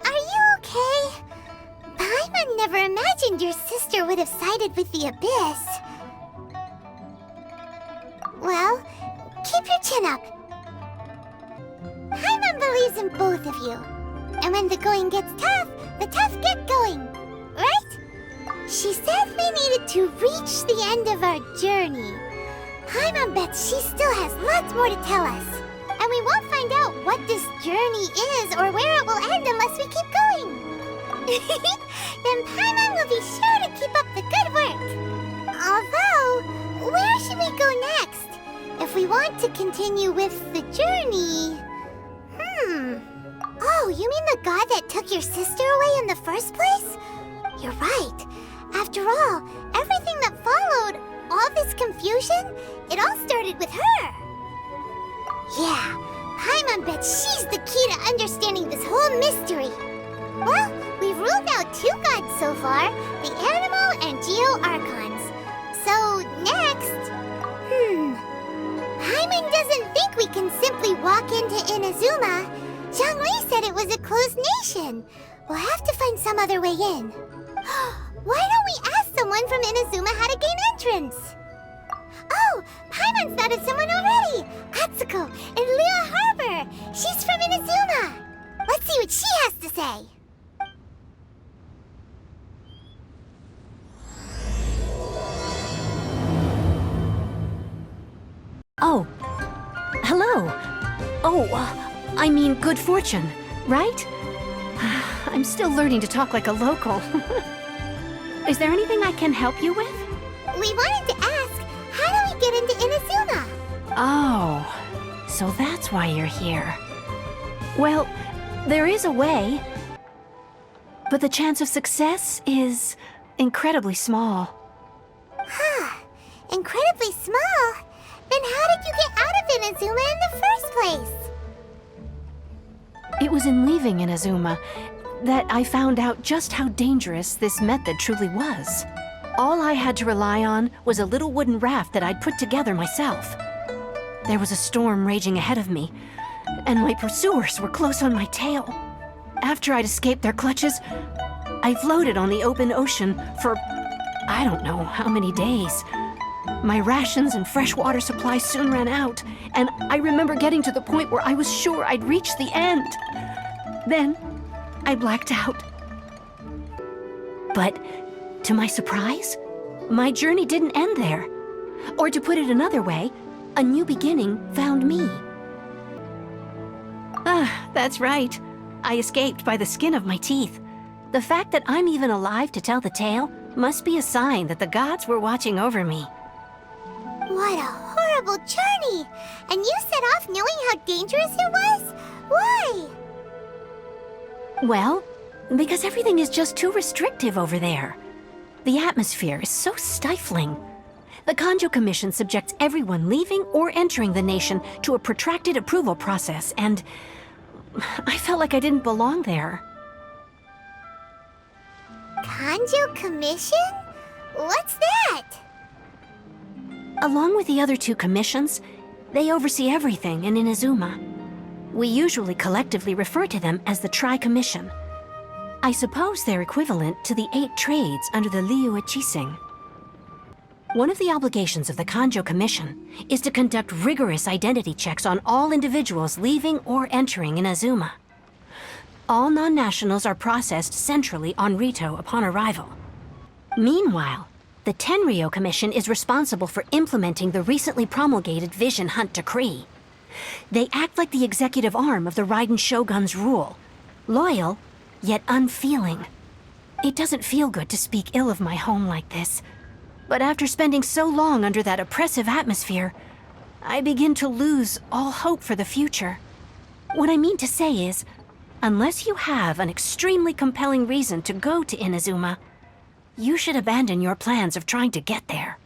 are you okay? Paimon never imagined your sister would have sided with the Abyss. Well, keep your chin up. Paimon believes in both of you. And when the going gets tough, the tough get going. Right? She said we needed to reach the end of our journey. Paimon bets she still has lots more to tell us. And we won't find out what this journey is or where it will end unless we keep going. Then Paimon will be sure to keep up the good work. Although, where should we go next? If we want to continue with the journey... Oh, you mean the god that took your sister away in the first place? You're right. After all, everything that followed, all this confusion, it all started with her. Yeah, Paimon bets she's the key to understanding this whole mystery. Well, we've ruled out 2 gods so far, the Animal and Geo-Archons. So, next... Paimon doesn't think we can simply walk into Inazuma. Zhongli said it was a closed nation. We'll have to find some other way in. Why don't we ask someone from Inazuma how to gain entrance? Oh, Paimon's thought of someone already! Atsuko in Liyue Harbor! She's from Inazuma! Let's see what she has to say! Oh, hello. Oh, I mean good fortune, right? I'm still learning to talk like a local. Is there anything I can help you with? We wanted to ask, how do we get into Inazuma? Oh, so that's why you're here. Well, there is a way, but the chance of success is incredibly small. Huh, incredibly small? Then how did you get out of Inazuma in the first place? It was in leaving Inazuma that I found out just how dangerous this method truly was. All I had to rely on was a little wooden raft that I'd put together myself. There was a storm raging ahead of me, and my pursuers were close on my tail. After I'd escaped their clutches, I floated on the open ocean for I don't know how many days. My rations and freshwater supply soon ran out, and I remember getting to the point where I was sure I'd reached the end. Then, I blacked out. But, to my surprise, my journey didn't end there. Or to put it another way, a new beginning found me. Ah, that's right. I escaped by the skin of my teeth. The fact that I'm even alive to tell the tale must be a sign that the gods were watching over me. What a horrible journey! And you set off knowing how dangerous it was? Why? Well, because everything is just too restrictive over there. The atmosphere is so stifling. The Kanjo Commission subjects everyone leaving or entering the nation to a protracted approval process, and I felt like I didn't belong there. Kanjo Commission? What's that? Along with the other 2 commissions, they oversee everything in Inazuma. We usually collectively refer to them as the Tri-Commission. I suppose they're equivalent to the 8 trades under the Liyue Chising. One of the obligations of the Kanjo Commission is to conduct rigorous identity checks on all individuals leaving or entering Inazuma. All non-nationals are processed centrally on Rito upon arrival. Meanwhile, the Tenryo Commission is responsible for implementing the recently promulgated Vision Hunt Decree. They act like the executive arm of the Raiden Shogun's rule. Loyal, yet unfeeling. It doesn't feel good to speak ill of my home like this. But after spending so long under that oppressive atmosphere, I begin to lose all hope for the future. What I mean to say is, unless you have an extremely compelling reason to go to Inazuma, you should abandon your plans of trying to get there.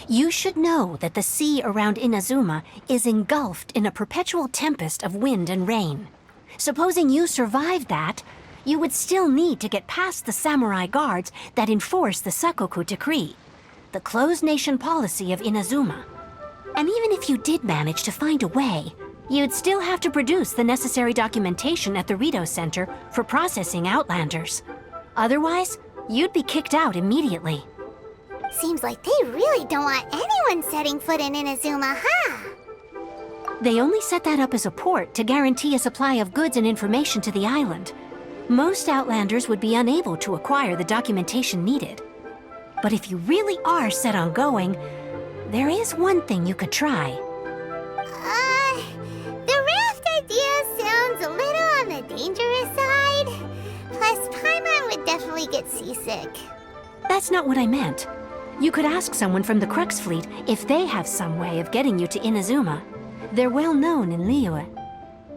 You should know that the sea around Inazuma is engulfed in a perpetual tempest of wind and rain. Supposing you survived that, you would still need to get past the samurai guards that enforce the Sakoku Decree, the closed nation policy of Inazuma. And even if you did manage to find a way, You'd still have to produce the necessary documentation at the Rito Center for processing Outlanders. Otherwise, you'd be kicked out immediately. Seems like they really don't want anyone setting foot in Inazuma, huh? They only set that up as a port to guarantee a supply of goods and information to the island. Most Outlanders would be unable to acquire the documentation needed. But if you really are set on going, there is one thing you could try. The raft idea sounds a little on the dangerous side. Plus, Paimon would definitely get seasick. That's not what I meant. You could ask someone from the Crux fleet if they have some way of getting you to Inazuma. They're well known in Liyue.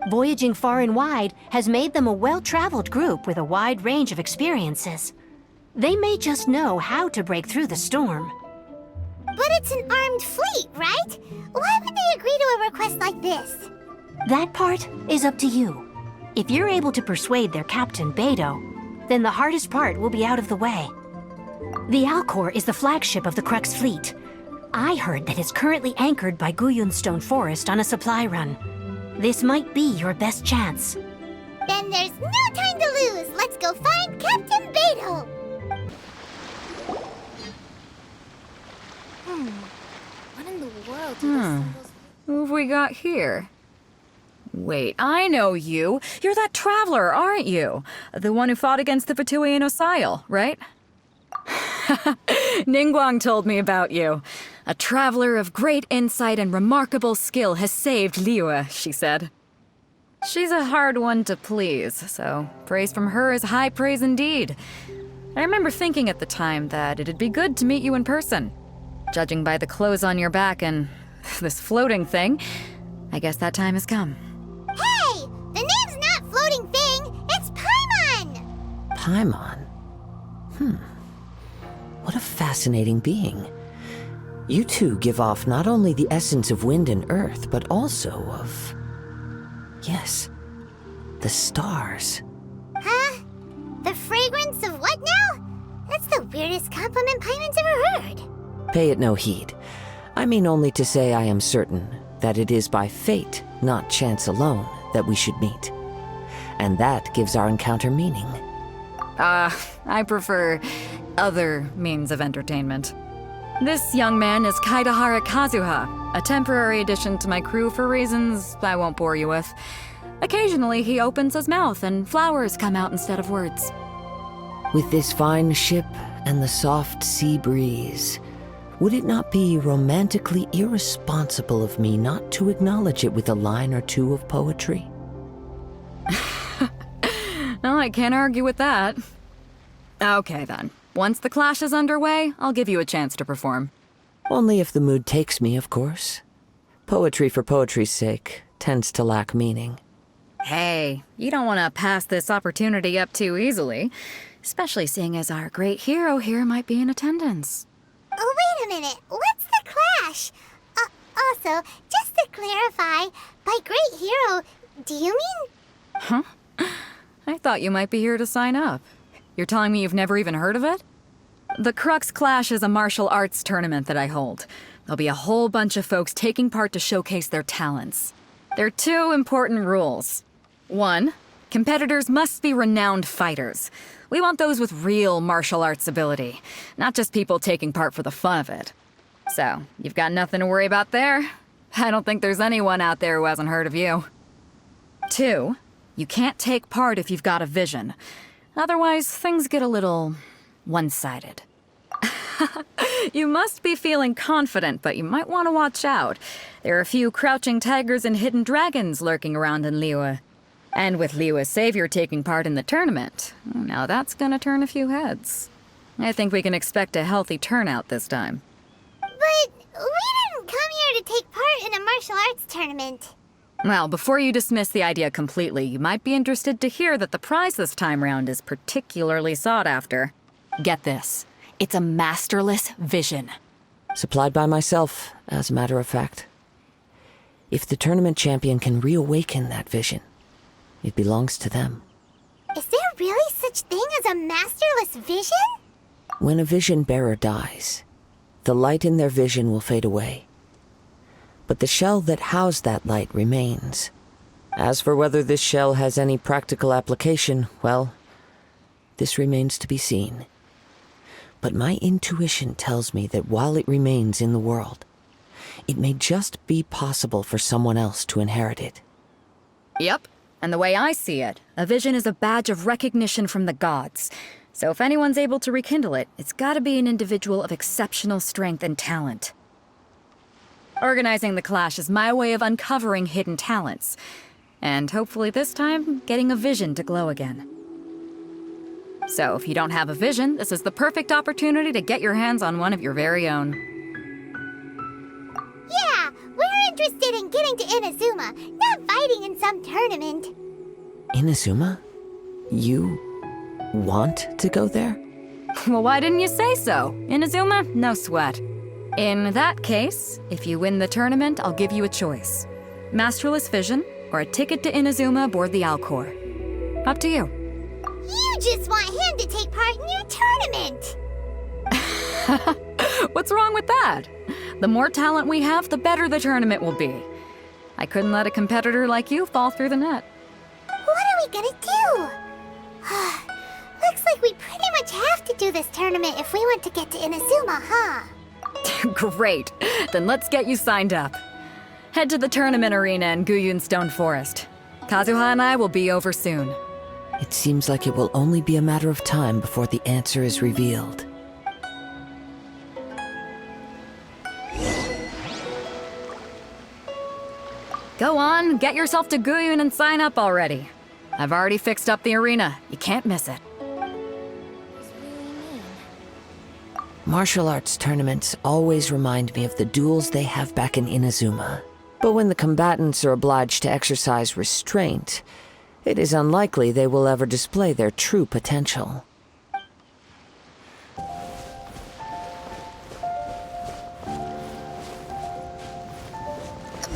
Voyaging far and wide has made them a well-traveled group with a wide range of experiences. They may just know how to break through the storm. But it's an armed fleet, right? Why would they agree to a request like this? That part is up to you. If you're able to persuade their captain, Beidou, then the hardest part will be out of the way. The Alcor is the flagship of the Crux fleet. I heard that it's currently anchored by Guyunstone Forest on a supply run. This might be your best chance. Then there's no time to lose. Let's go find Captain Beidou. What in the world Who have we got here? Wait, I know you. You're that traveler, aren't you? The one who fought against the Fatuian Osile, right? Ningguang told me about you. A traveler of great insight and remarkable skill has saved Liyue, she said. She's a hard one to please, so praise from her is high praise indeed. I remember thinking at the time that it'd be good to meet you in person. Judging by the clothes on your back and this floating thing, I guess that time has come. Hey! The name's not Floating Thing, it's Paimon! Paimon? What a fascinating being. You two give off not only the essence of wind and earth, but also of... yes, the stars. Huh? The fragrance of what now? That's the weirdest compliment Paimon's ever heard. Pay it no heed. I mean only to say I am certain that it is by fate, not chance alone, that we should meet. And that gives our encounter meaning. I prefer other means of entertainment. This young man is Kaidahara Kazuha, a temporary addition to my crew for reasons I won't bore you with. Occasionally he opens his mouth and flowers come out instead of words. With this fine ship and the soft sea breeze, would it not be romantically irresponsible of me not to acknowledge it with a line or two of poetry? Well, I can't argue with that. Okay then. Once the clash is underway, I'll give you a chance to perform. Only if the mood takes me, of course. Poetry for poetry's sake tends to lack meaning. Hey, you don't want to pass this opportunity up too easily, especially seeing as our great hero here might be in attendance. Oh, wait a minute. What's the clash? Also, just to clarify, by great hero, do you mean... Huh? I thought you might be here to sign up. You're telling me you've never even heard of it? The Crux Clash is a martial arts tournament that I hold. There'll be a whole bunch of folks taking part to showcase their talents. There are two important rules. 1, competitors must be renowned fighters. We want those with real martial arts ability, not just people taking part for the fun of it. So, you've got nothing to worry about there. I don't think there's anyone out there who hasn't heard of you. 2, you can't take part if you've got a vision. Otherwise, things get a little one-sided. You must be feeling confident, but you might want to watch out. There are a few crouching tigers and hidden dragons lurking around in Liyue. And with Liyue's savior taking part in the tournament, now that's gonna turn a few heads. I think we can expect a healthy turnout this time. But we didn't come here to take part in a martial arts tournament. Well, before you dismiss the idea completely, you might be interested to hear that the prize this time round is particularly sought after. Get this. It's a masterless vision. Supplied by myself, as a matter of fact. If the tournament champion can reawaken that vision, it belongs to them. Is there really such thing as a masterless vision? When a vision bearer dies, the light in their vision will fade away. but the shell that housed that light remains. As for whether this shell has any practical application, well, this remains to be seen. But my intuition tells me that while it remains in the world, it may just be possible for someone else to inherit it. Yep, and the way I see it, a vision is a badge of recognition from the gods. So if anyone's able to rekindle it, it's gotta be an individual of exceptional strength and talent. Organizing the clash is my way of uncovering hidden talents. And hopefully this time, getting a vision to glow again. So if you don't have a vision, this is the perfect opportunity to get your hands on one of your very own. Yeah, we're interested in getting to Inazuma, not fighting in some tournament. Inazuma? You want to go there? Well, why didn't you say so? Inazuma? No sweat. In that case, if you win the tournament, I'll give you a choice. Masterless vision, or a ticket to Inazuma aboard the Alcor. Up to you. You just want him to take part in your tournament! What's wrong with that? The more talent we have, the better the tournament will be. I couldn't let a competitor like you fall through the net. What are we gonna do? Looks like we pretty much have to do this tournament if we want to get to Inazuma, huh? Great. Then let's get you signed up. Head to the tournament arena in Guyun Stone Forest. Kazuha and I will be over soon. It seems like it will only be a matter of time before the answer is revealed. Go on, get yourself to Guyun and sign up already. I've already fixed up the arena. You can't miss it. Martial arts tournaments always remind me of the duels they have back in Inazuma. But when the combatants are obliged to exercise restraint, it is unlikely they will ever display their true potential.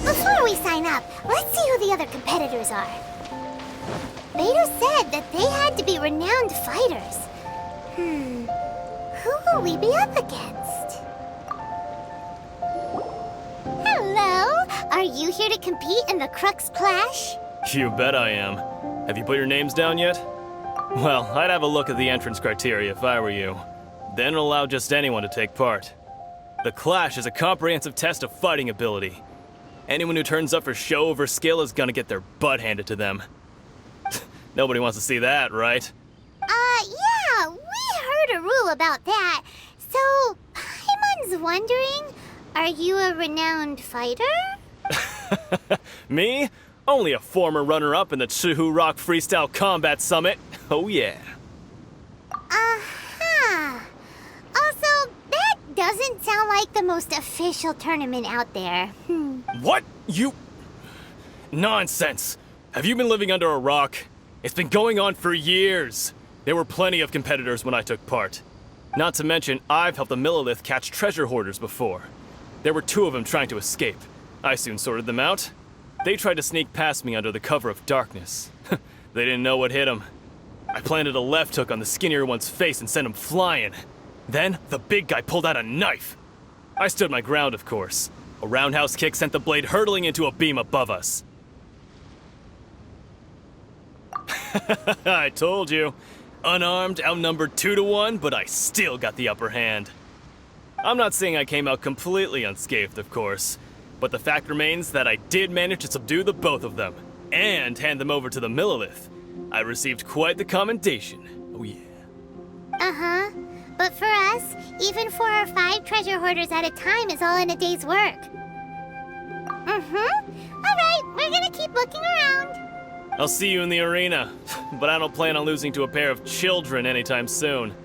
Before we sign up, let's see who the other competitors are. Beto said that they had to be renowned fighters. Who will we be up against? Hello? Are you here to compete in the Crux Clash? You bet I am. Have you put your names down yet? Well, I'd have a look at the entrance criteria if I were you. Then allow just anyone to take part. The Clash is a comprehensive test of fighting ability. Anyone who turns up for show over skill is gonna get their butt handed to them. Nobody wants to see that, right? Yeah, we heard a rule about that. So, Paimon's wondering, are you a renowned fighter? Me? Only a former runner-up in the Chihu Rock Freestyle Combat Summit. Oh yeah. Also, that doesn't sound like the most official tournament out there. What? You... Nonsense. Have you been living under a rock? It's been going on for years. There were plenty of competitors when I took part. Not to mention, I've helped the Millilith catch treasure hoarders before. There were 2 of them trying to escape. I soon sorted them out. They tried to sneak past me under the cover of darkness. They didn't know what hit them. I planted a left hook on the skinnier one's face and sent him flying. Then, the big guy pulled out a knife. I stood my ground, of course. A roundhouse kick sent the blade hurtling into a beam above us. I told you. Unarmed, outnumbered 2-1, but I still got the upper hand. I'm not saying I came out completely unscathed, of course, but the fact remains that I did manage to subdue the both of them, and hand them over to the Millilith. I received quite the commendation. Oh yeah. But for us, even 4 or 5 treasure hoarders at a time is all in a day's work. Alright, we're gonna keep looking around. I'll see you in the arena, but I don't plan on losing to a pair of children anytime soon.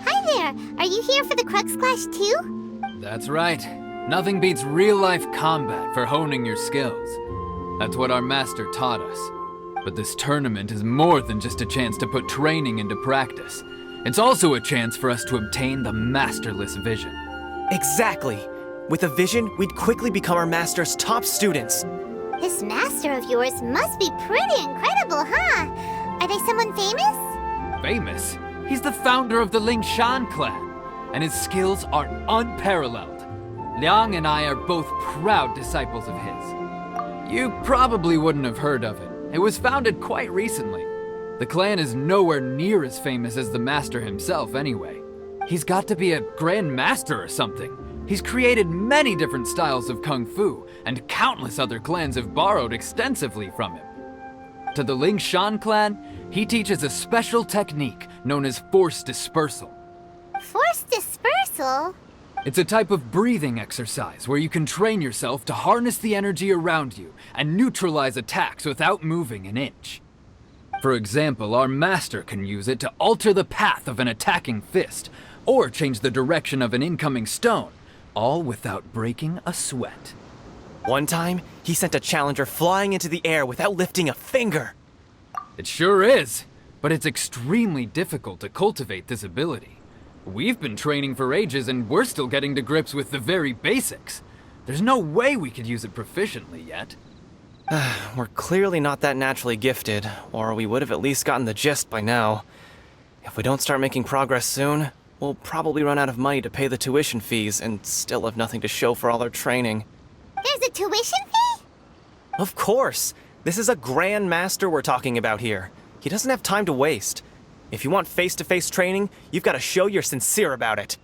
Hi there, are you here for the Crux Clash too? That's right. Nothing beats real-life combat for honing your skills. That's what our master taught us. But this tournament is more than just a chance to put training into practice. It's also a chance for us to obtain the masterless vision. Exactly. With a vision, we'd quickly become our master's top students. This master of yours must be pretty incredible, huh? Are they someone famous? Famous? He's the founder of the Lingshan clan, and his skills are unparalleled. Liang and I are both proud disciples of his. You probably wouldn't have heard of it. It was founded quite recently. The clan is nowhere near as famous as the master himself anyway. He's got to be a grand master or something. He's created many different styles of kung fu, and countless other clans have borrowed extensively from him. To the Lingshan clan, he teaches a special technique known as force dispersal. Force dispersal? It's a type of breathing exercise where you can train yourself to harness the energy around you and neutralize attacks without moving an inch. For example, our master can use it to alter the path of an attacking fist, or change the direction of an incoming stone, all without breaking a sweat. One time, he sent a challenger flying into the air without lifting a finger. It sure is, but it's extremely difficult to cultivate this ability. We've been training for ages and we're still getting to grips with the very basics. There's no way we could use it proficiently yet. We're clearly not that naturally gifted, or we would have at least gotten the gist by now. If we don't start making progress soon, we'll probably run out of money to pay the tuition fees and still have nothing to show for all our training. There's a tuition fee? Of course! This is a Grand Master we're talking about here. He doesn't have time to waste. If you want face-to-face training, you've got to show you're sincere about it.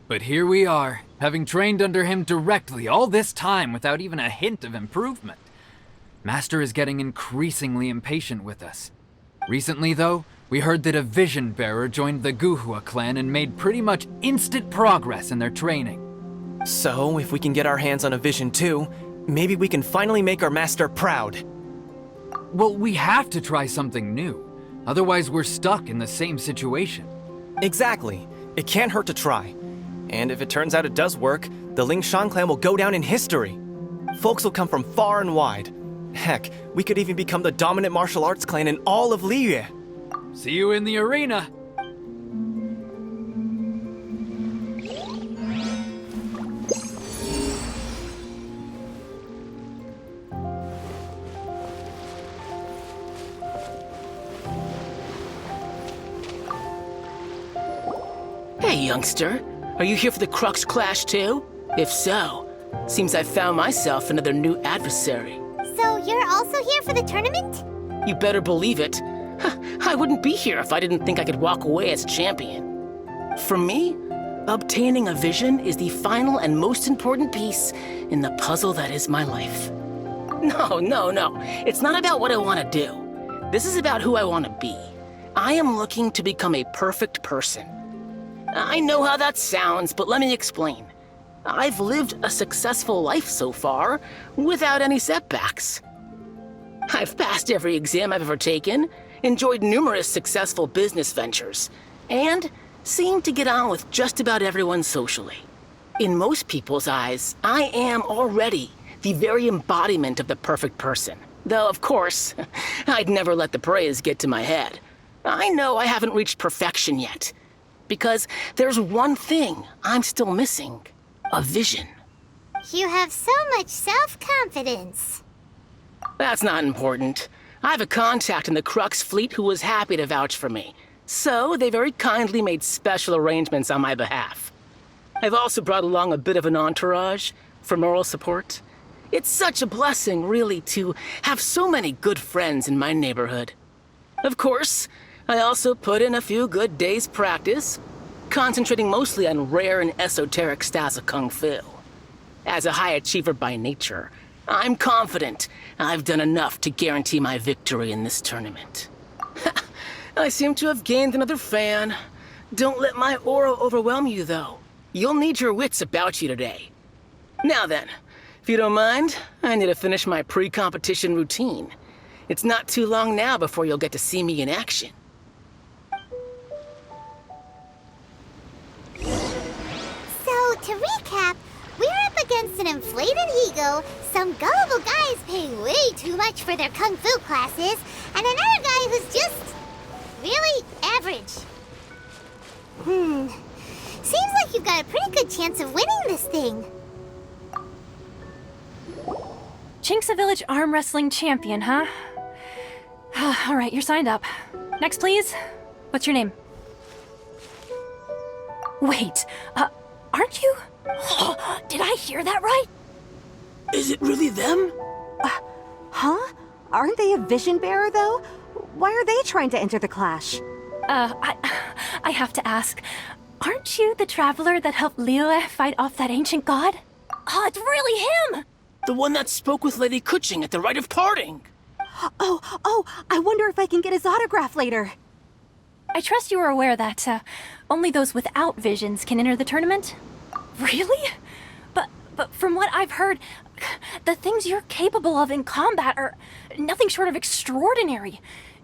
But here we are, having trained under him directly all this time without even a hint of improvement. Master is getting increasingly impatient with us. Recently, though, we heard that a vision bearer joined the Guhua clan and made pretty much instant progress in their training. So, if we can get our hands on a vision too, maybe we can finally make our master proud. Well, we have to try something new. Otherwise, we're stuck in the same situation. Exactly. It can't hurt to try. And if it turns out it does work, the Lingshan clan will go down in history. Folks will come from far and wide. Heck, we could even become the dominant martial arts clan in all of Liyue. See you in the arena! Hey, youngster. Are you here for the Crux clash too? If so, seems I found myself another new adversary. So you're also here for the tournament? You better believe it. I wouldn't be here if I didn't think I could walk away as champion. For me, obtaining a vision is the final and most important piece in the puzzle that is my life. No. It's not about what I want to do. This is about who I want to be. I am looking to become a perfect person. I know how that sounds, but let me explain. I've lived a successful life so far, without any setbacks. I've passed every exam I've ever taken, enjoyed numerous successful business ventures, and seemed to get on with just about everyone socially. In most people's eyes, I am already the very embodiment of the perfect person. Though, of course, I'd never let the praise get to my head. I know I haven't reached perfection yet. Because there's one thing I'm still missing. A vision. You have so much self-confidence. That's not important. I have a contact in the Crux fleet who was happy to vouch for me. So they very kindly made special arrangements on my behalf. I've also brought along a bit of an entourage for moral support. It's such a blessing, really, to have so many good friends in my neighborhood. Of course, I also put in a few good days' practice, concentrating mostly on rare and esoteric styles of kung fu. As a high achiever by nature, I'm confident I've done enough to guarantee my victory in this tournament. I seem to have gained another fan. Don't let my aura overwhelm you, though. You'll need your wits about you today. Now then, if you don't mind, I need to finish my pre-competition routine. It's not too long now before you'll get to see me in action. So, to recap, we're up against an inflated ego, some gullible guys paying way too much for their kung fu classes, and another guy who's just really average. Seems like you've got a pretty good chance of winning this thing. Chinxa Village arm wrestling champion, huh? All right, you're signed up. Next, please. What's your name? Wait, aren't you? Did I hear that right? Is it really them? Huh? Aren't they a vision bearer, though? Why are they trying to enter the clash? I have to ask, aren't you the traveler that helped Liyue fight off that ancient god? Oh, it's really him! The one that spoke with Lady Kuching at the rite of parting. Oh, I wonder if I can get his autograph later. I trust you are aware that, only those without visions can enter the tournament? Really? But from what I've heard, the things you're capable of in combat are nothing short of extraordinary.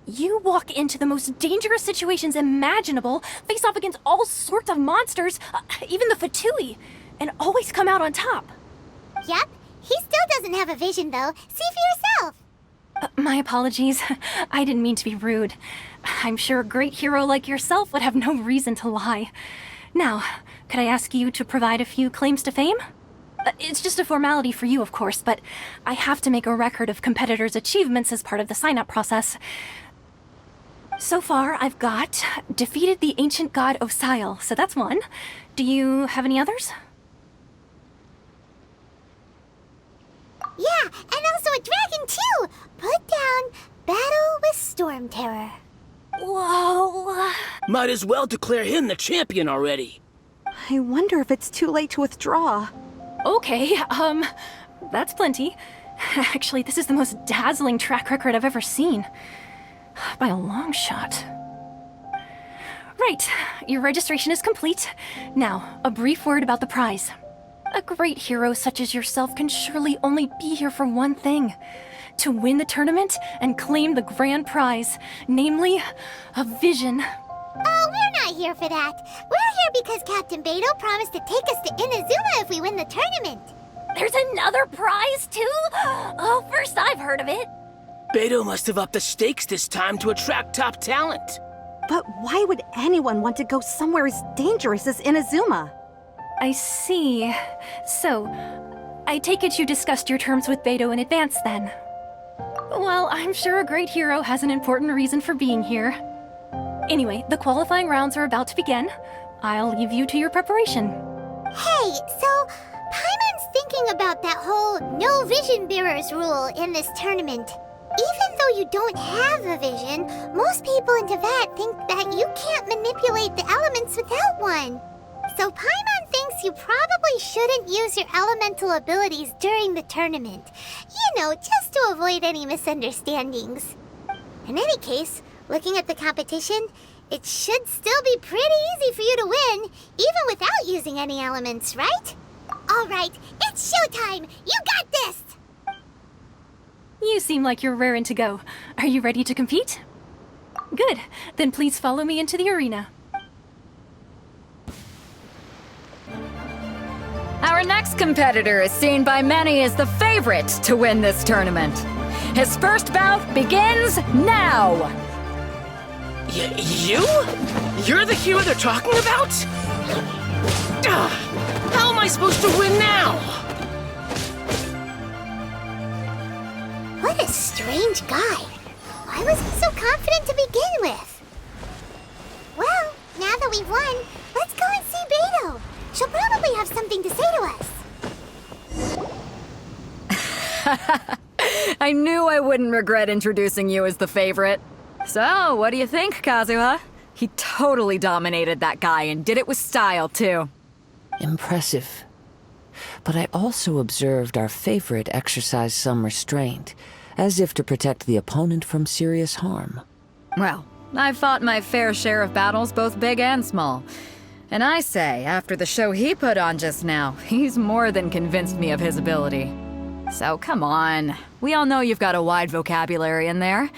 You walk into the most dangerous situations imaginable, face off against all sorts of monsters, even the Fatui, and always come out on top. Yep, he still doesn't have a vision though. See for yourself. My apologies. I didn't mean to be rude. I'm sure a great hero like yourself would have no reason to lie. Now, could I ask you to provide a few claims to fame? It's just a formality for you, of course, but I have to make a record of competitors' achievements as part of the sign-up process. So far, I've got defeated the ancient god Osile, so that's one. Do you have any others? Yeah, and also a dragon too! Put down Battle with Storm Terror. Whoa! Might as well declare him the champion already. I wonder if it's too late to withdraw. Okay, that's plenty. Actually, this is the most dazzling track record I've ever seen. By a long shot. Right, your registration is complete. Now, a brief word about the prize. A great hero such as yourself can surely only be here for one thing. To win the tournament and claim the grand prize, namely, a vision. Oh, we're not here for that. We're here because Captain Beto promised to take us to Inazuma if we win the tournament. There's another prize, too? Oh, first I've heard of it. Beto must have upped the stakes this time to attract top talent. But why would anyone want to go somewhere as dangerous as Inazuma? I see. So, I take it you discussed your terms with Beto in advance, then? Well, I'm sure a great hero has an important reason for being here. Anyway, the qualifying rounds are about to begin. I'll leave you to your preparation. Hey, so Paimon's thinking about that whole no vision bearers rule in this tournament. Even though you don't have a vision, most people in Teyvat think that you can't manipulate the elements without one. So Paimon thinks you probably shouldn't use your elemental abilities during the tournament. You know, just to avoid any misunderstandings. In any case, looking at the competition, it should still be pretty easy for you to win, even without using any elements, right? All right, it's showtime! You got this! You seem like you're raring to go. Are you ready to compete? Good. Then please follow me into the arena. Our next competitor is seen by many as the favorite to win this tournament. His first bout begins now! You? You're the hero they're talking about? How am I supposed to win now? What a strange guy. Why was he so confident to begin with? Well, now that we've won, let's go and see Beto. She'll probably have something to say to us. I knew I wouldn't regret introducing you as the favorite. So, what do you think, Kazuha? He totally dominated that guy and did it with style, too. Impressive. But I also observed our favorite exercise some restraint, as if to protect the opponent from serious harm. Well, I've fought my fair share of battles, both big and small. And I say, after the show he put on just now, he's more than convinced me of his ability. So come on, we all know you've got a wide vocabulary in there.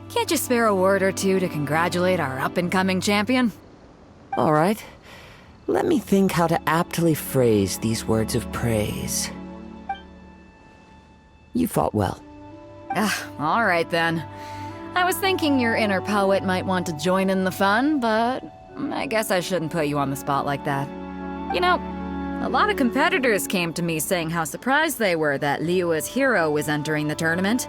Can't you spare a word or two to congratulate our up-and-coming champion? All right. Let me think how to aptly phrase these words of praise. You fought well. All right then. I was thinking your inner poet might want to join in the fun, but I guess I shouldn't put you on the spot like that. You know, A lot of competitors came to me saying how surprised they were that Liyue's hero was entering the tournament.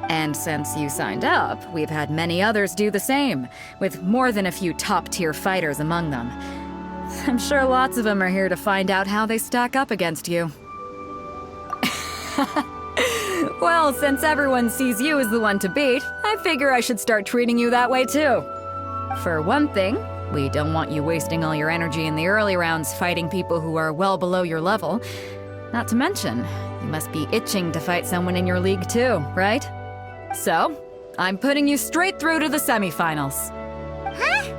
And since you signed up, we've had many others do the same, with more than a few top-tier fighters among them. I'm sure lots of them are here to find out how they stack up against you. Well, since everyone sees you as the one to beat, I figure I should start treating you that way too. For one thing, we don't want you wasting all your energy in the early rounds fighting people who are well below your level. Not to mention, you must be itching to fight someone in your league too, right? So, I'm putting you straight through to the semifinals. Huh?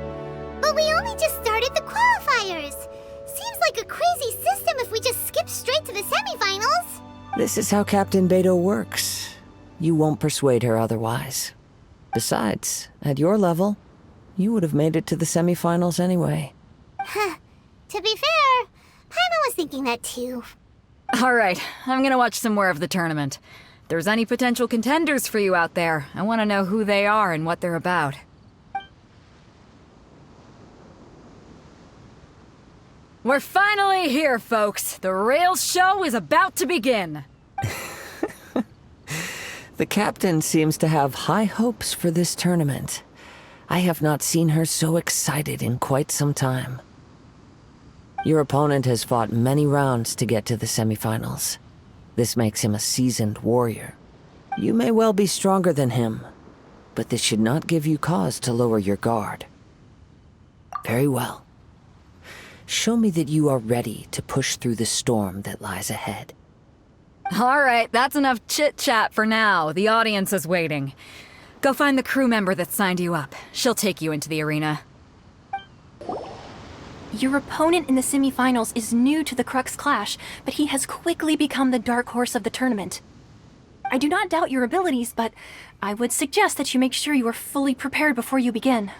But we only just started the qualifiers. Seems like a crazy system if we just skip straight to the semifinals. This is how Captain Beto works. You won't persuade her otherwise. Besides, at your level, you would have made it to the semifinals anyway. Huh. To be fair, Paimon was thinking that too. Alright, I'm gonna watch some more of the tournament. If there's any potential contenders for you out there, I want to know who they are and what they're about. We're finally here, folks. The real show is about to begin. The captain seems to have high hopes for this tournament. I have not seen her so excited in quite some time. Your opponent has fought many rounds to get to the semifinals. This makes him a seasoned warrior. You may well be stronger than him, but this should not give you cause to lower your guard. Very well. Show me that you are ready to push through the storm that lies ahead. Alright, that's enough chit-chat for now. The audience is waiting. Go find the crew member that signed you up. She'll take you into the arena. Your opponent in the semifinals is new to the Crux clash, but he has quickly become the dark horse of the tournament. I do not doubt your abilities, but I would suggest that you make sure you are fully prepared before you begin.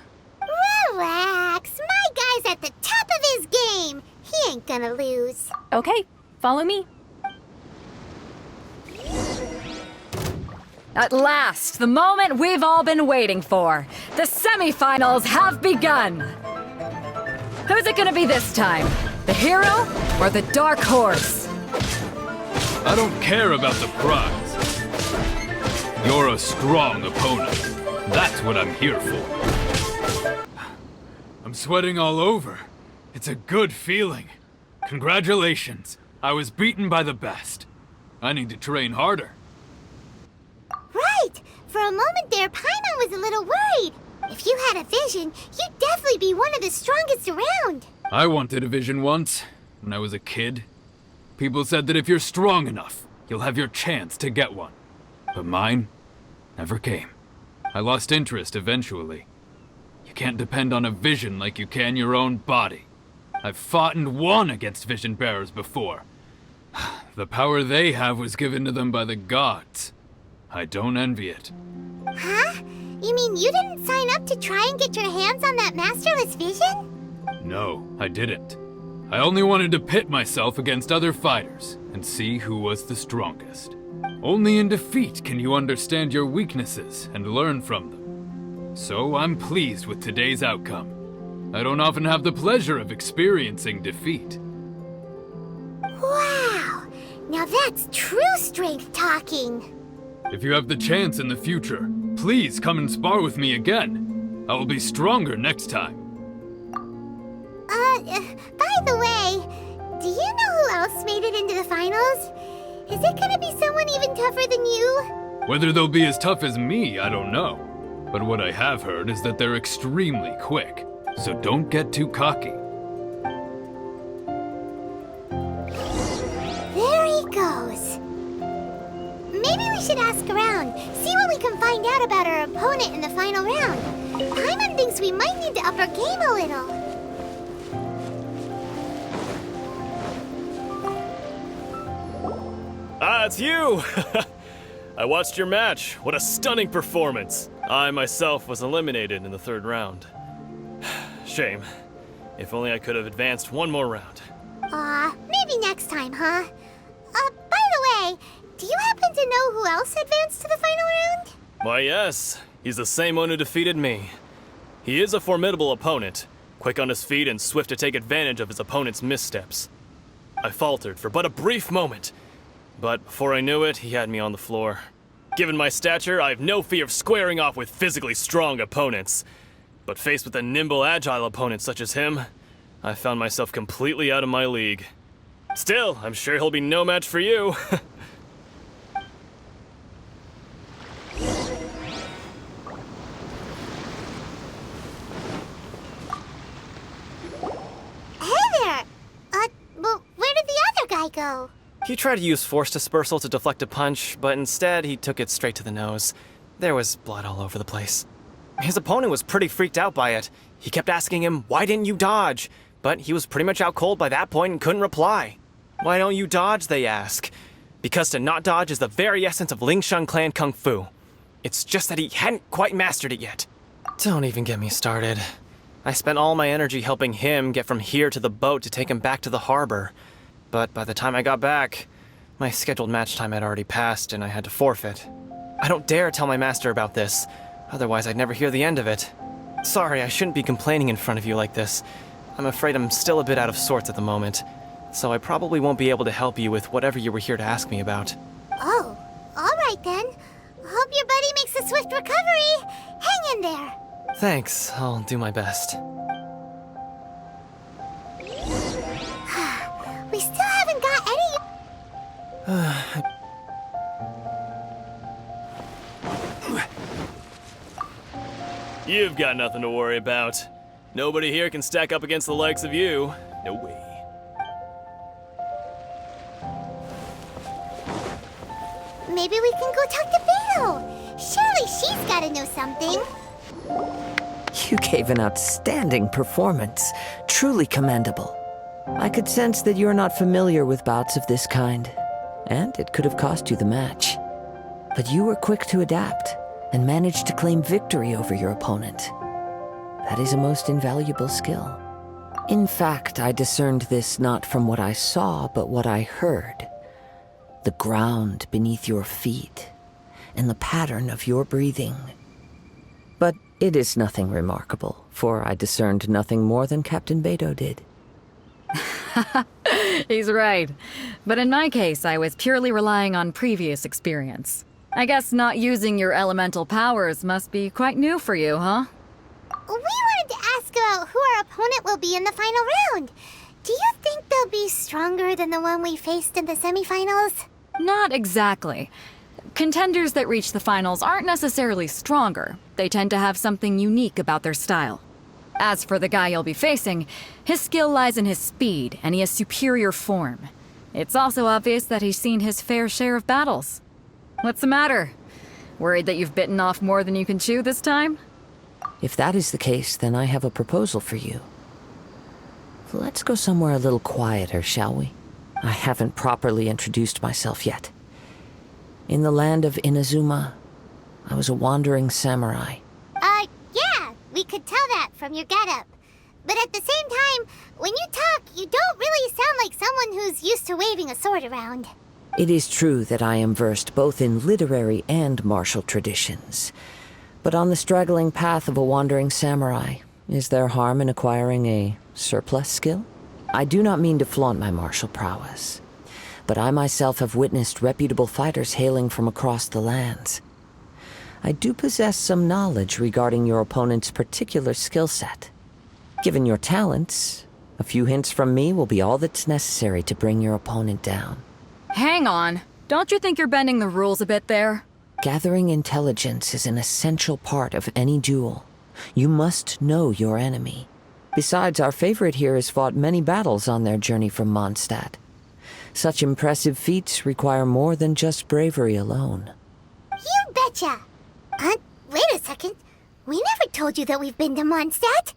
Relax. My guy's at the top of his game. He ain't gonna lose. Okay, follow me. At last, the moment we've all been waiting for. The semifinals have begun. Who's it gonna be this time? The hero or the dark horse? I don't care about the prize. You're a strong opponent. That's what I'm here for. I'm sweating all over. It's a good feeling. Congratulations. I was beaten by the best. I need to train harder. Right. For a moment there, Paimon was a little worried. If you had a vision, you'd definitely be one of the strongest around. I wanted a vision once, when I was a kid. People said that if you're strong enough, you'll have your chance to get one. But mine never came. I lost interest eventually. You can't depend on a vision like you can your own body. I've fought and won against vision bearers before. The power they have was given to them by the gods. I don't envy it. Huh? You mean you didn't sign up to try and get your hands on that masterless vision? No, I didn't. I only wanted to pit myself against other fighters and see who was the strongest. Only in defeat can you understand your weaknesses and learn from them. So I'm pleased with today's outcome. I don't often have the pleasure of experiencing defeat. Wow! Now that's true strength talking. If you have the chance in the future, please come and spar with me again. I will be stronger next time. By the way, do you know who else made it into the finals? Is it gonna be someone even tougher than you? Whether they'll be as tough as me, I don't know. But what I have heard is that they're extremely quick, so don't get too cocky. There he goes. Maybe we should ask around, see what we can find out about our opponent in the final round. Paimon thinks we might need to up our game a little. Ah, it's you! I watched your match. What a stunning performance. I myself was eliminated in the third round. Shame. If only I could have advanced one more round. Maybe next time, huh? By the way, do you happen to know who else advanced to the final round? Why, yes. He's the same one who defeated me. He is a formidable opponent, quick on his feet and swift to take advantage of his opponent's missteps. I faltered for but a brief moment, but before I knew it, he had me on the floor. Given my stature, I have no fear of squaring off with physically strong opponents. But faced with a nimble, agile opponent such as him, I found myself completely out of my league. Still, I'm sure he'll be no match for you. Hey there! Well, where did the other guy go? He tried to use force dispersal to deflect a punch, but instead he took it straight to the nose. There was blood all over the place. His opponent was pretty freaked out by it. He kept asking him, "Why didn't you dodge?" But he was pretty much out cold by that point and couldn't reply. "Why don't you dodge?" they ask. Because to not dodge is the very essence of Lingsheng clan kung fu. It's just that he hadn't quite mastered it yet. Don't even get me started. I spent all my energy helping him get from here to the boat to take him back to the harbor. But by the time I got back, my scheduled match time had already passed and I had to forfeit. I don't dare tell my master about this, otherwise I'd never hear the end of it. Sorry, I shouldn't be complaining in front of you like this. I'm afraid I'm still a bit out of sorts at the moment, so I probably won't be able to help you with whatever you were here to ask me about. Oh, alright then. Hope your buddy makes a swift recovery. Hang in there. Thanks, I'll do my best. We still haven't got any... You've got nothing to worry about. Nobody here can stack up against the likes of you. No way. Maybe we can go talk to Beto. Surely she's gotta know something. You gave an outstanding performance. Truly commendable. I could sense that you're not familiar with bouts of this kind, and it could have cost you the match. But you were quick to adapt, and managed to claim victory over your opponent. That is a most invaluable skill. In fact, I discerned this not from what I saw, but what I heard. The ground beneath your feet, and the pattern of your breathing. But it is nothing remarkable, for I discerned nothing more than Captain Beto did. He's right. But in my case, I was purely relying on previous experience. I guess not using your elemental powers must be quite new for you, huh? We wanted to ask about who our opponent will be in the final round. Do you think they'll be stronger than the one we faced in the semifinals? Not exactly. Contenders that reach the finals aren't necessarily stronger. They tend to have something unique about their style. As for the guy you'll be facing, his skill lies in his speed, and he has superior form. It's also obvious that he's seen his fair share of battles. What's the matter? Worried that you've bitten off more than you can chew this time? If that is the case, then I have a proposal for you. Let's go somewhere a little quieter, shall we? I haven't properly introduced myself yet. In the land of Inazuma, I was a wandering samurai. Yeah, we could tell that from your getup. But at the same time, when you talk, you don't really sound like someone who's used to waving a sword around. It is true that I am versed both in literary and martial traditions. But on the straggling path of a wandering samurai, is there harm in acquiring a surplus skill? I do not mean to flaunt my martial prowess, but I myself have witnessed reputable fighters hailing from across the lands. I do possess some knowledge regarding your opponent's particular skill set. Given your talents, a few hints from me will be all that's necessary to bring your opponent down. Hang on. Don't you think you're bending the rules a bit there? Gathering intelligence is an essential part of any duel. You must know your enemy. Besides, our favorite here has fought many battles on their journey from Mondstadt. Such impressive feats require more than just bravery alone. You betcha! Wait a second. We never told you that we've been to Mondstadt.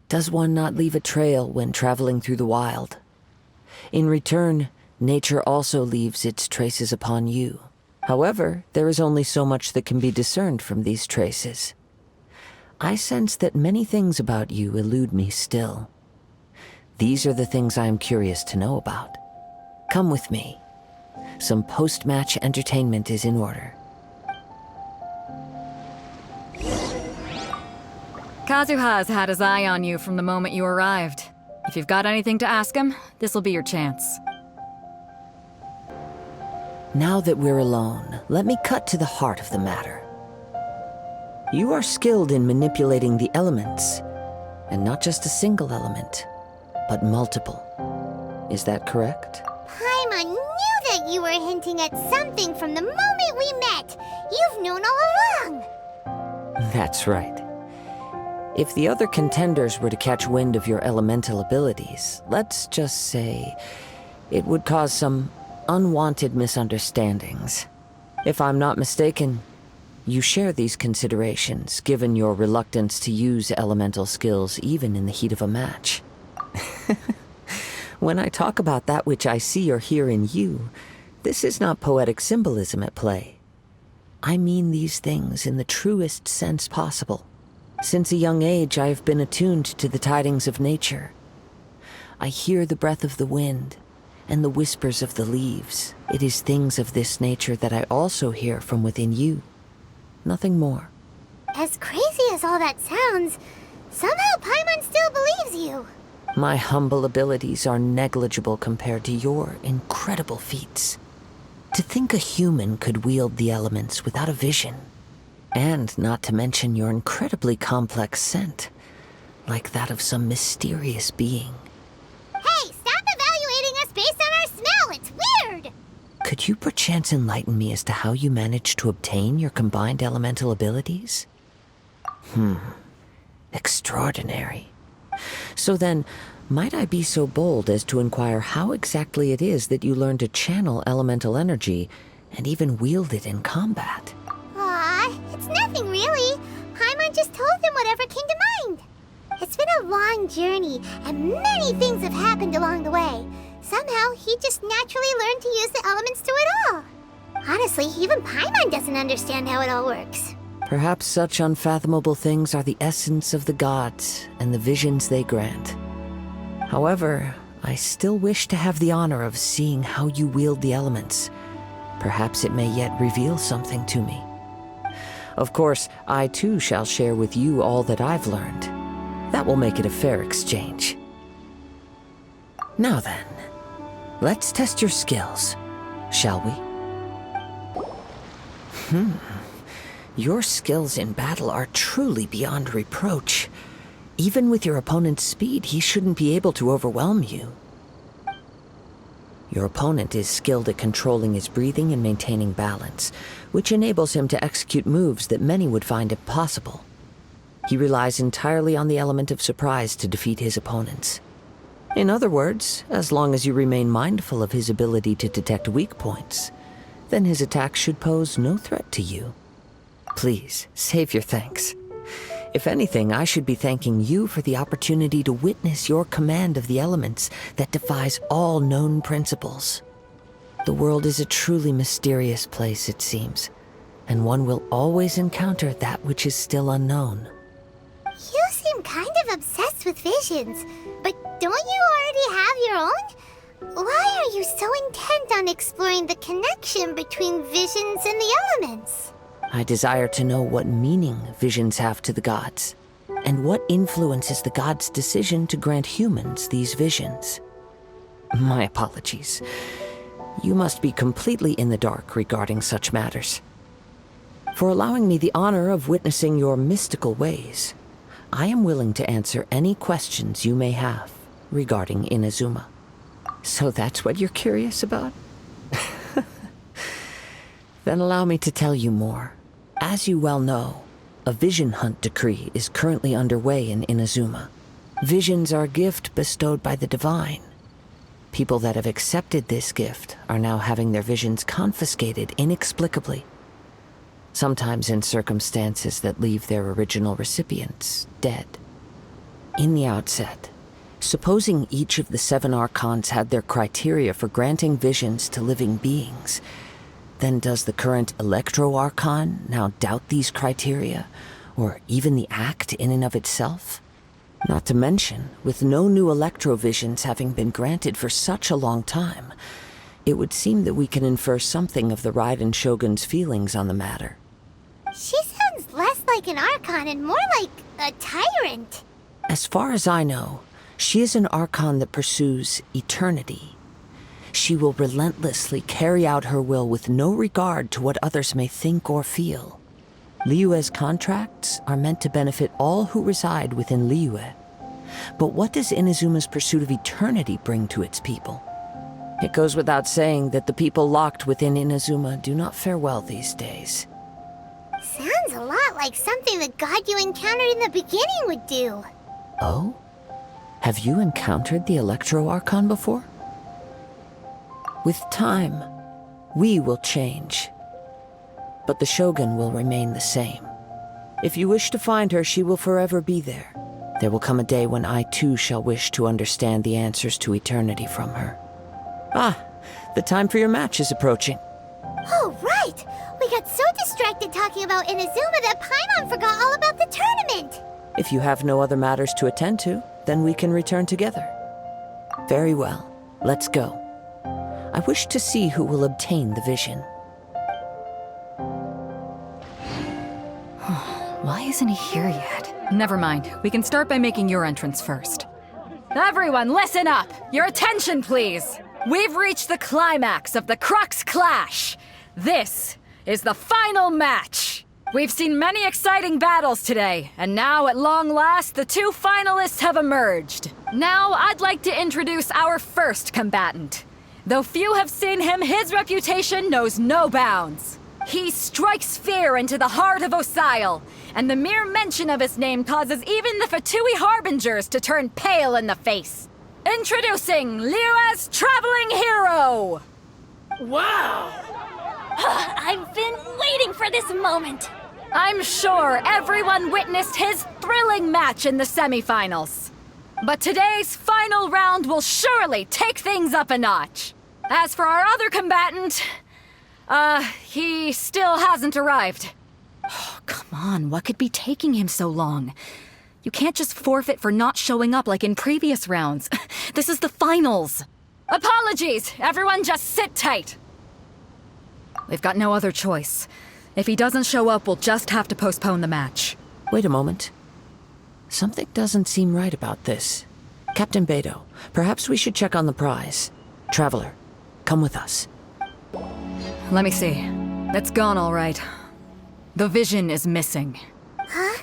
Does one not leave a trail when traveling through the wild? In return, nature also leaves its traces upon you. However, there is only so much that can be discerned from these traces. I sense that many things about you elude me still. These are the things I am curious to know about. Come with me. Some post-match entertainment is in order. Kazuha has had his eye on you from the moment you arrived. If you've got anything to ask him, this'll be your chance. Now that we're alone, let me cut to the heart of the matter. You are skilled in manipulating the elements, and not just a single element, but multiple. Is that correct? Paimon knew that you were hinting at something from the moment we met. You've known all along. That's right. If the other contenders were to catch wind of your elemental abilities, let's just say it would cause some unwanted misunderstandings. If I'm not mistaken, you share these considerations, given your reluctance to use elemental skills even in the heat of a match. When I talk about that which I see or hear in you, this is not poetic symbolism at play. I mean these things in the truest sense possible. Since a young age, I have been attuned to the tidings of nature. I hear the breath of the wind and the whispers of the leaves. It is things of this nature that I also hear from within you. Nothing more. As crazy as all that sounds, somehow Paimon still believes you. My humble abilities are negligible compared to your incredible feats. To think a human could wield the elements without a vision. And not to mention your incredibly complex scent, like that of some mysterious being. Hey, stop evaluating us based on our smell! It's weird! Could you perchance enlighten me as to how you managed to obtain your combined elemental abilities? Extraordinary. So then, might I be so bold as to inquire how exactly it is that you learned to channel elemental energy and even wield it in combat? Aw, it's nothing really. Paimon just told him whatever came to mind. It's been a long journey, and many things have happened along the way. Somehow, he just naturally learned to use the elements through it all. Honestly, even Paimon doesn't understand how it all works. Perhaps such unfathomable things are the essence of the gods and the visions they grant. However, I still wish to have the honor of seeing how you wield the elements. Perhaps it may yet reveal something to me. Of course, I too shall share with you all that I've learned. That will make it a fair exchange. Now then, let's test your skills, shall we? Your skills in battle are truly beyond reproach. Even with your opponent's speed, he shouldn't be able to overwhelm you. Your opponent is skilled at controlling his breathing and maintaining balance, which enables him to execute moves that many would find impossible. He relies entirely on the element of surprise to defeat his opponents. In other words, as long as you remain mindful of his ability to detect weak points, then his attack should pose no threat to you. Please, save your thanks. If anything, I should be thanking you for the opportunity to witness your command of the elements that defies all known principles. The world is a truly mysterious place, it seems, and one will always encounter that which is still unknown. You seem kind of obsessed with visions, but don't you already have your own? Why are you so intent on exploring the connection between visions and the elements? I desire to know what meaning visions have to the gods, and what influences the gods' decision to grant humans these visions. My apologies. You must be completely in the dark regarding such matters. For allowing me the honor of witnessing your mystical ways, I am willing to answer any questions you may have regarding Inazuma. So that's what you're curious about? Then allow me to tell you more. As you well know, a vision hunt decree is currently underway in Inazuma. Visions are a gift bestowed by the divine. People that have accepted this gift are now having their visions confiscated inexplicably. Sometimes in circumstances that leave their original recipients dead. In the outset, supposing each of the 7 Archons had their criteria for granting visions to living beings, then does the current Electro-Archon now doubt these criteria, or even the act in and of itself? Not to mention, with no new Electro-Visions having been granted for such a long time, it would seem that we can infer something of the Raiden Shogun's feelings on the matter. She sounds less like an Archon and more like a tyrant. As far as I know, She is an Archon that pursues eternity. She will relentlessly carry out her will with no regard to what others may think or feel. Liyue's contracts are meant to benefit all who reside within Liyue. But what does Inazuma's pursuit of eternity bring to its people? It goes without saying that the people locked within Inazuma do not fare well these days. Sounds a lot like something the god you encountered in the beginning would do. Oh? Have you encountered the Electro Archon before? With time, we will change. But the Shogun will remain the same. If you wish to find her, she will forever be there. There will come a day when I too shall wish to understand the answers to eternity from her. Ah, the time for your match is approaching. Oh, right! We got so distracted talking about Inazuma that Paimon forgot all about the tournament! If you have no other matters to attend to, then we can return together. Very well, let's go. I wish to see who will obtain the vision. Why isn't he here yet? Never mind. We can start by making your entrance first. Everyone, listen up! Your attention, please! We've reached the climax of the Crux clash! This is the final match! We've seen many exciting battles today, and now, at long last, the two finalists have emerged. Now, I'd like to introduce our first combatant. Though few have seen him, his reputation knows no bounds. He strikes fear into the heart of Osile, and the mere mention of his name causes even the Fatui Harbingers to turn pale in the face. Introducing Liyue's traveling hero! Wow! I've been waiting for this moment. I'm sure everyone witnessed his thrilling match in the semifinals. But today's final round will surely take things up a notch. As for our other combatant, he still hasn't arrived. Oh, come on, what could be taking him so long? You can't just forfeit for not showing up like in previous rounds. This is the finals. Apologies, everyone just sit tight. We've got no other choice. If he doesn't show up, we'll just have to postpone the match. Wait a moment. Something doesn't seem right about this. Captain Beidou, perhaps we should check on the prize. Traveler, come with us. Let me see. It's gone all right. The vision is missing. Huh?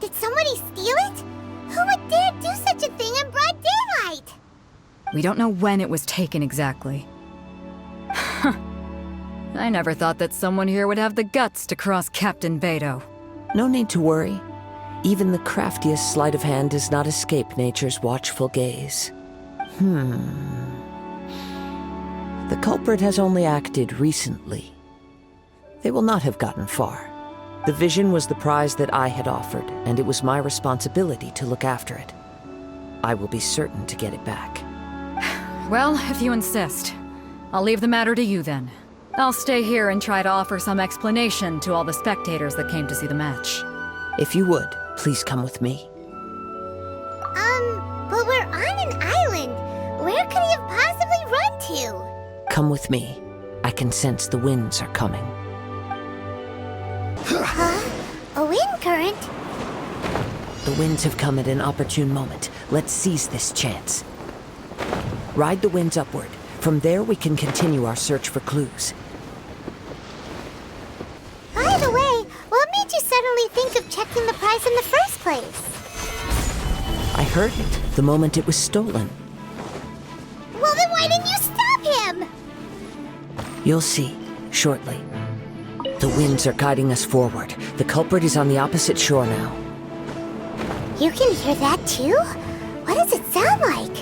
Did somebody steal it? Who would dare do such a thing in broad daylight? We don't know when it was taken exactly. I never thought that someone here would have the guts to cross Captain Beidou. No need to worry. Even the craftiest sleight of hand does not escape nature's watchful gaze. The culprit has only acted recently. They will not have gotten far. The vision was the prize that I had offered, and it was my responsibility to look after it. I will be certain to get it back. Well, if you insist, I'll leave the matter to you then. I'll stay here and try to offer some explanation to all the spectators that came to see the match. If you would, please come with me. But we're on an island. Where could he have possibly run to? Come with me. I can sense the winds are coming. Huh? A wind current? The winds have come at an opportune moment. Let's seize this chance. Ride the winds upward. From there, we can continue our search for clues. By the way, what made you suddenly think of checking the prize in the first place? I heard it the moment it was stolen. Well, then why didn't you stop him? You'll see, shortly. The winds are guiding us forward. The culprit is on the opposite shore now. You can hear that too? What does it sound like?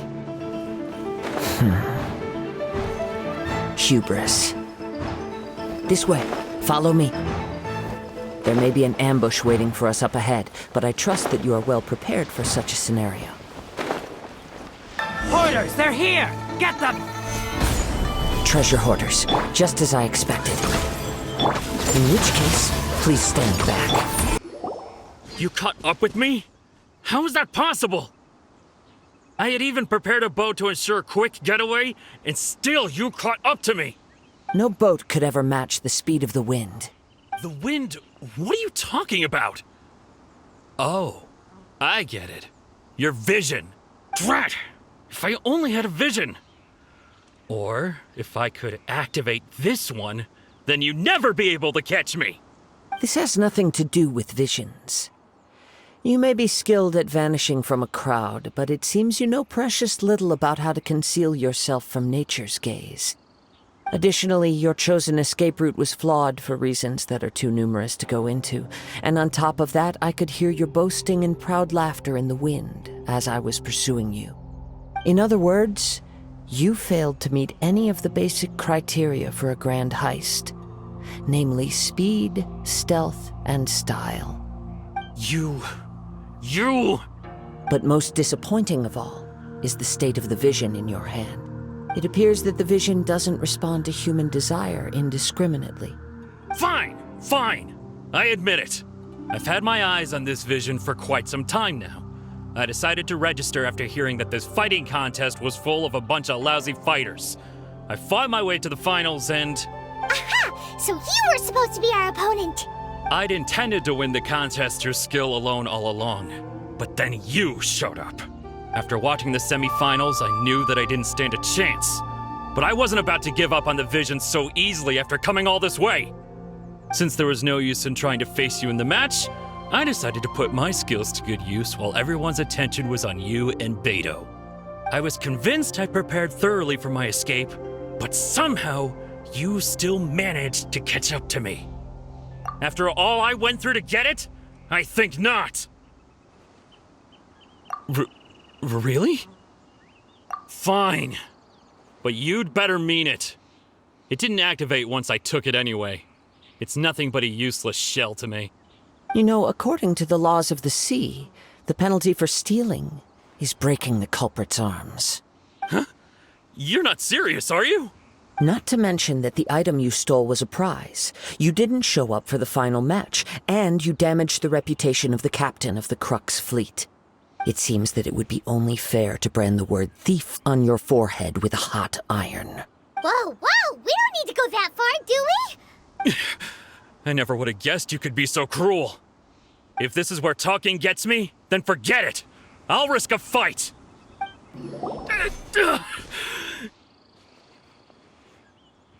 Hubris. This way. Follow me. There may be an ambush waiting for us up ahead, but I trust that you are well prepared for such a scenario. Hoarders, they're here! Get them! Treasure hoarders, just as I expected. In which case, please stand back. You caught up with me? How is that possible? I had even prepared a boat to ensure a quick getaway, and still you caught up to me! No boat could ever match the speed of the wind. The wind? What are you talking about? Oh, I get it. Your vision. Drat! If I only had a vision! Or, if I could activate this one, then you'd never be able to catch me! This has nothing to do with visions. You may be skilled at vanishing from a crowd, but it seems you know precious little about how to conceal yourself from nature's gaze. Additionally, your chosen escape route was flawed for reasons that are too numerous to go into, and on top of that, I could hear your boasting and proud laughter in the wind as I was pursuing you. In other words, you failed to meet any of the basic criteria for a grand heist, namely speed, stealth, and style. You... But most disappointing of all is the state of the vision in your hand. It appears that the vision doesn't respond to human desire indiscriminately. Fine! I admit it. I've had my eyes on this vision for quite some time now. I decided to register after hearing that this fighting contest was full of a bunch of lousy fighters. I fought my way to the finals and... Aha! So you were supposed to be our opponent! I'd intended to win the contest through skill alone all along, but then you showed up. After watching the semifinals, I knew that I didn't stand a chance. But I wasn't about to give up on the vision so easily after coming all this way. Since there was no use in trying to face you in the match, I decided to put my skills to good use while everyone's attention was on you and Beto. I was convinced I prepared thoroughly for my escape, but somehow you still managed to catch up to me. After all I went through to get it? I think not. Really? Fine. But you'd better mean it. It didn't activate once I took it anyway. It's nothing but a useless shell to me. You know, according to the laws of the sea, the penalty for stealing is breaking the culprit's arms. Huh? You're not serious, are you? Not to mention that the item you stole was a prize. You didn't show up for the final match, and you damaged the reputation of the captain of the Crux fleet. It seems that it would be only fair to brand the word thief on your forehead with a hot iron. Whoa, we don't need to go that far, do we? I never would have guessed you could be so cruel. If this is where talking gets me, then forget it. I'll risk a fight.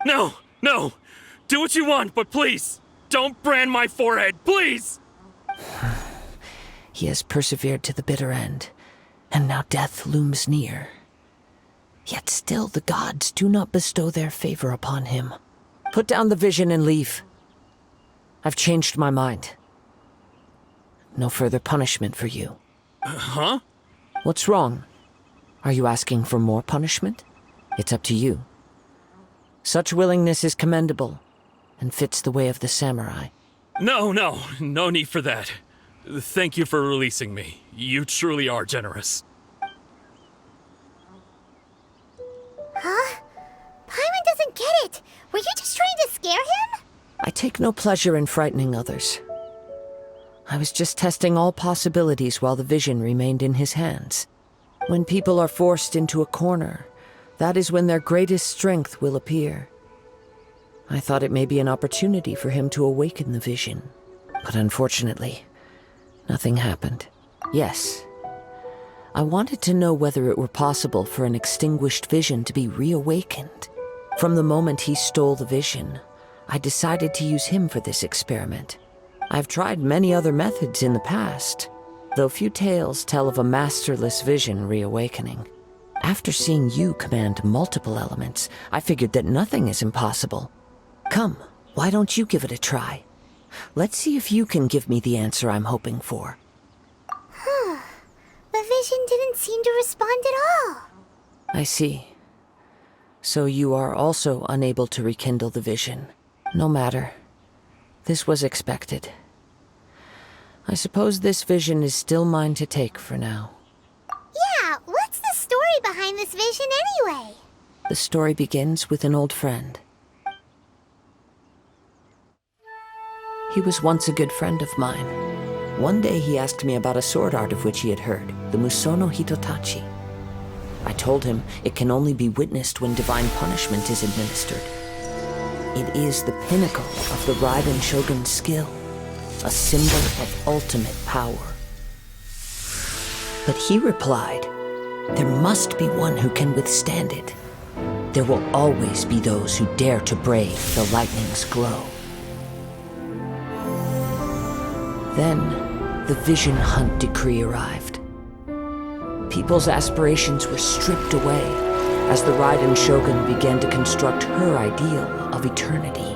No. Do what you want, but please, don't brand my forehead, please! He has persevered to the bitter end, and now death looms near. Yet still the gods do not bestow their favor upon him. Put down the vision and leave. I've changed my mind. No further punishment for you. Huh? What's wrong? Are you asking for more punishment? It's up to you. Such willingness is commendable, and fits the way of the samurai. No need for that. Thank you for releasing me. You truly are generous. Huh? Paimon doesn't get it. Were you just trying to scare him? I take no pleasure in frightening others. I was just testing all possibilities while the vision remained in his hands. When people are forced into a corner, that is when their greatest strength will appear. I thought it may be an opportunity for him to awaken the vision, but unfortunately, nothing happened. Yes, I wanted to know whether it were possible for an extinguished vision to be reawakened. From the moment he stole the vision, I decided to use him for this experiment. I've tried many other methods in the past, though few tales tell of a masterless vision reawakening. After seeing you command multiple elements, I figured that nothing is impossible. Come, why don't you give it a try? Let's see if you can give me the answer I'm hoping for. The vision didn't seem to respond at all. I see. So you are also unable to rekindle the vision. No matter. This was expected. I suppose this vision is still mine to take for now. Yeah, what's the story behind this vision anyway? The story begins with an old friend. He was once a good friend of mine. One day he asked me about a sword art of which he had heard, the Musono Hitotachi. I told him it can only be witnessed when divine punishment is administered. It is the pinnacle of the Raiden Shogun's skill, a symbol of ultimate power. But he replied, There must be one who can withstand it. There will always be those who dare to brave the lightning's glow. Then, the Vision Hunt decree arrived. People's aspirations were stripped away as the Raiden Shogun began to construct her ideal of eternity.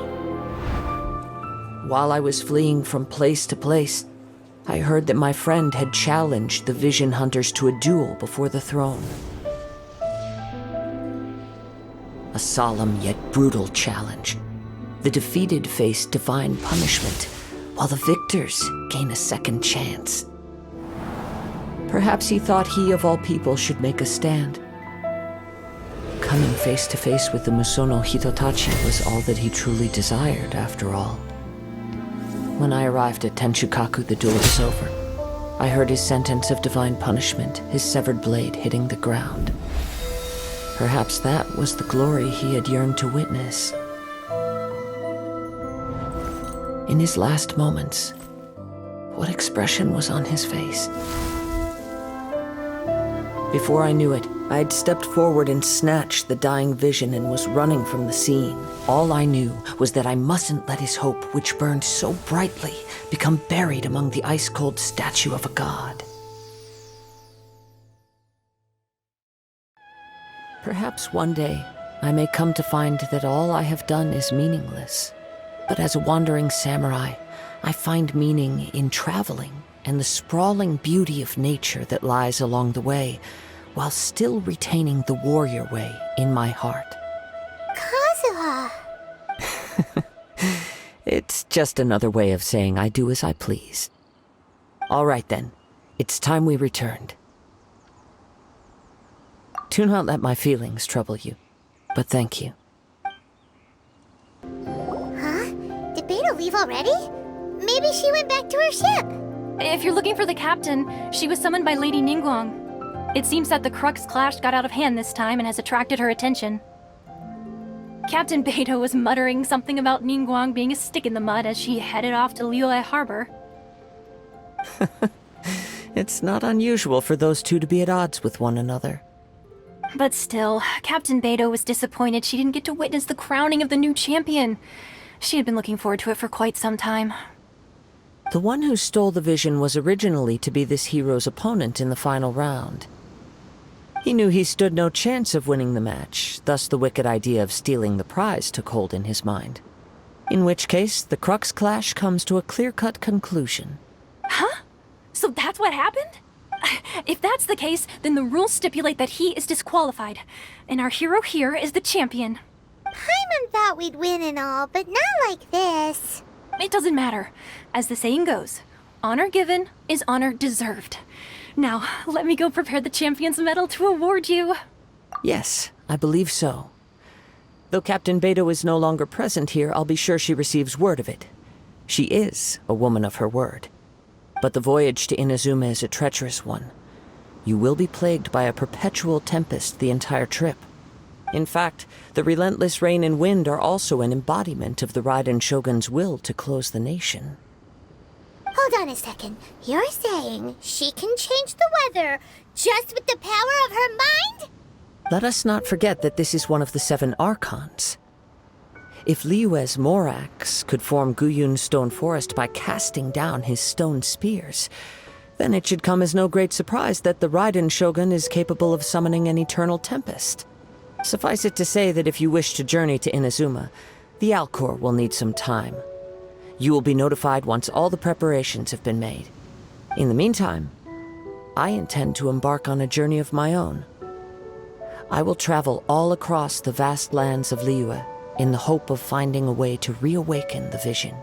While I was fleeing from place to place, I heard that my friend had challenged the Vision Hunters to a duel before the throne. A solemn yet brutal challenge. The defeated face divine punishment, while the victors gain a second chance. Perhaps he thought he of all people should make a stand. Coming face to face with the Musono Hitotachi was all that he truly desired, after all. When I arrived at Tenshukaku, the duel was over. I heard his sentence of divine punishment, his severed blade hitting the ground. Perhaps that was the glory he had yearned to witness. In his last moments, what expression was on his face? Before I knew it, I had stepped forward and snatched the dying vision and was running from the scene. All I knew was that I mustn't let his hope, which burned so brightly, become buried among the ice-cold statue of a god. Perhaps one day, I may come to find that all I have done is meaningless. But as a wandering samurai, I find meaning in traveling and the sprawling beauty of nature that lies along the way, while still retaining the warrior way in my heart. Kazuha! It's just another way of saying I do as I please. All right then, it's time we returned. Do not let my feelings trouble you, but thank you. Huh? Did Beta leave already? Maybe she went back to her ship. If you're looking for the captain, she was summoned by Lady Ningguang. It seems that the Crux clash got out of hand this time and has attracted her attention. Captain Beto was muttering something about Ningguang being a stick in the mud as she headed off to Liyue Harbor. It's not unusual for those two to be at odds with one another. But still, Captain Beto was disappointed she didn't get to witness the crowning of the new champion. She had been looking forward to it for quite some time. The one who stole the vision was originally to be this hero's opponent in the final round. He knew he stood no chance of winning the match, thus the wicked idea of stealing the prize took hold in his mind. In which case, the Crux clash comes to a clear-cut conclusion. Huh? So that's what happened? If that's the case, then the rules stipulate that he is disqualified, and our hero here is the champion. Paimon thought we'd win and all, but not like this. It doesn't matter. As the saying goes, honor given is honor deserved. Now, let me go prepare the champion's medal to award you. Yes, I believe so. Though Captain Beto is no longer present here, I'll be sure she receives word of it. She is a woman of her word. But the voyage to Inazuma is a treacherous one. You will be plagued by a perpetual tempest the entire trip. In fact, the relentless rain and wind are also an embodiment of the Raiden Shogun's will to close the nation. Hold on a second. You're saying she can change the weather just with the power of her mind? Let us not forget that this is one of the 7 Archons. If Liyue's Morax could form Guyun's stone forest by casting down his stone spears, then it should come as no great surprise that the Raiden Shogun is capable of summoning an eternal tempest. Suffice it to say that if you wish to journey to Inazuma, the Alcor will need some time. You will be notified once all the preparations have been made. In the meantime, I intend to embark on a journey of my own. I will travel all across the vast lands of Liyue in the hope of finding a way to reawaken the vision.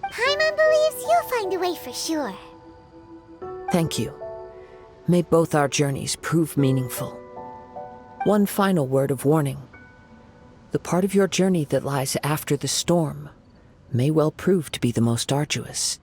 Paimon believes you'll find a way for sure. Thank you. May both our journeys prove meaningful. One final word of warning. The part of your journey that lies after the storm may well prove to be the most arduous.